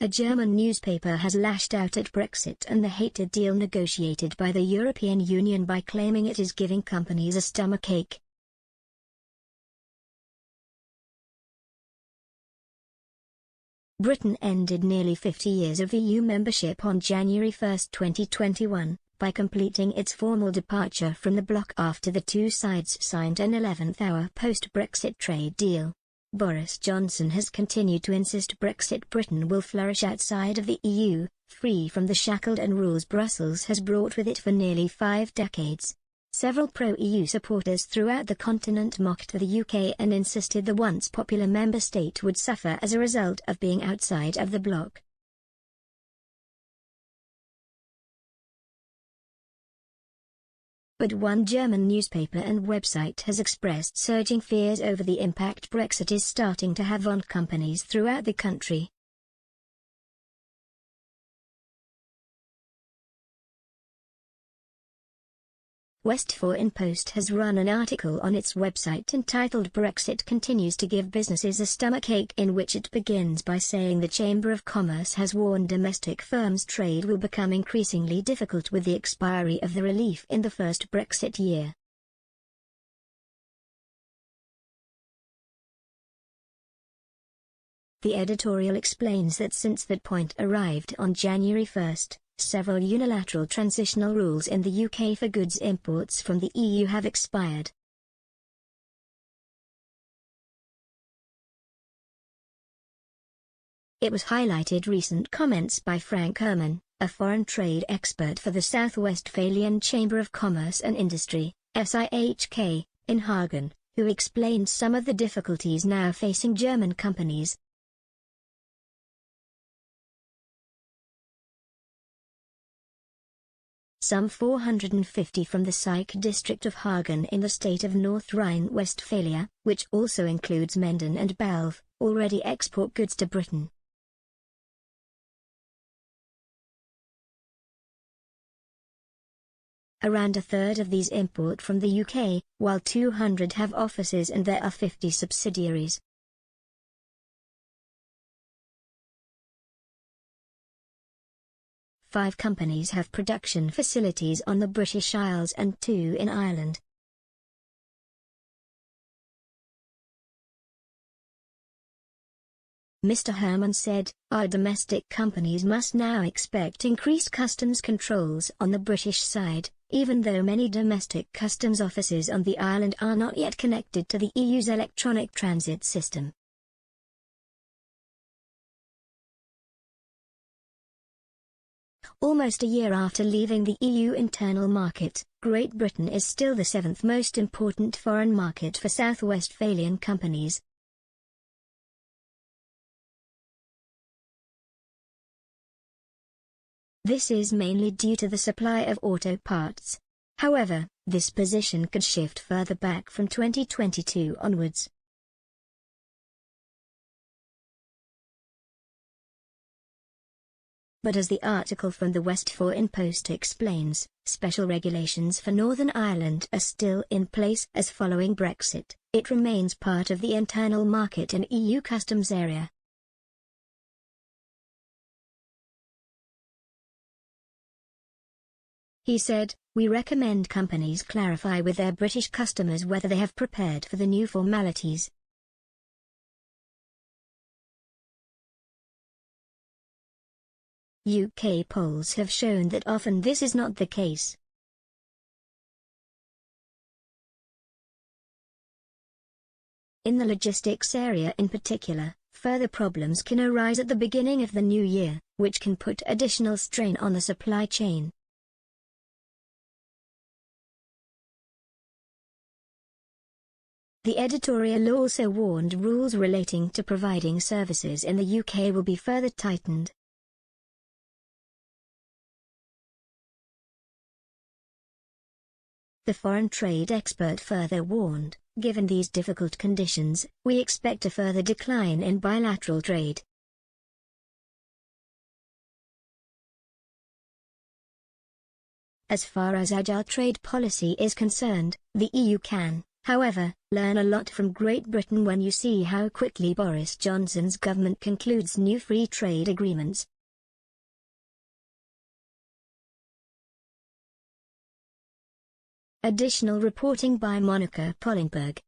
A German newspaper has lashed out at Brexit and the hated deal negotiated by the European Union by claiming it is giving companies a stomachache. Britain ended nearly 50 years of EU membership on January 1, 2021, by completing its formal departure from the bloc after the two sides signed an 11th-hour post-Brexit trade deal. Boris Johnson has continued to insist Brexit Britain will flourish outside of the EU, free from the shackles and rules Brussels has brought with it for nearly 5 decades. Several pro-EU supporters throughout the continent mocked the UK and insisted the once popular member state would suffer as a result of being outside of the bloc. But one German newspaper and website has expressed surging fears over the impact Brexit is starting to have on companies throughout the country. Westfalen-Post has run an article on its website entitled "Brexit Continues to Give Businesses a Stomachache," in which it begins by saying the Chamber of Commerce has warned domestic firms trade will become increasingly difficult with the expiry of the relief in the first Brexit year. The editorial explains that since that point arrived on January 1, several unilateral transitional rules in the UK for goods imports from the EU have expired. It was highlighted recent comments by Frank Herman, a foreign trade expert for the South Westphalian Chamber of Commerce and Industry, SIHK, in Hagen, who explained some of the difficulties now facing German companies. Some 450 from the Syke district of Hagen in the state of North Rhine-Westphalia, which also includes Menden and Balve, already export goods to Britain. Around a third of these import from the UK, while 200 have offices and there are 50 subsidiaries. Five companies have production facilities on the British Isles and 2 in Ireland. Mr. Herman said, "Our domestic companies must now expect increased customs controls on the British side, even though many domestic customs offices on the island are not yet connected to the EU's electronic transit system." Almost a year after leaving the EU internal market, Great Britain is still the 7th most important foreign market for South Westphalian companies. This is mainly due to the supply of auto parts. However, this position could shift further back from 2022 onwards. But as the article from the Westfalen-Post explains, special regulations for Northern Ireland are still in place as following Brexit, it remains part of the internal market and EU customs area. He said, "We recommend companies clarify with their British customers whether they have prepared for the new formalities." UK polls have shown that often this is not the case. In the logistics area in particular, further problems can arise at the beginning of the new year, which can put additional strain on the supply chain. The editorial also warned rules relating to providing services in the UK will be further tightened. The foreign trade expert further warned, "Given these difficult conditions, we expect a further decline in bilateral trade." As far as agile trade policy is concerned, the EU can, However, learn a lot from Great Britain when you see how quickly Boris Johnson's government concludes new free trade agreements. Additional reporting by Monica Pollingberg.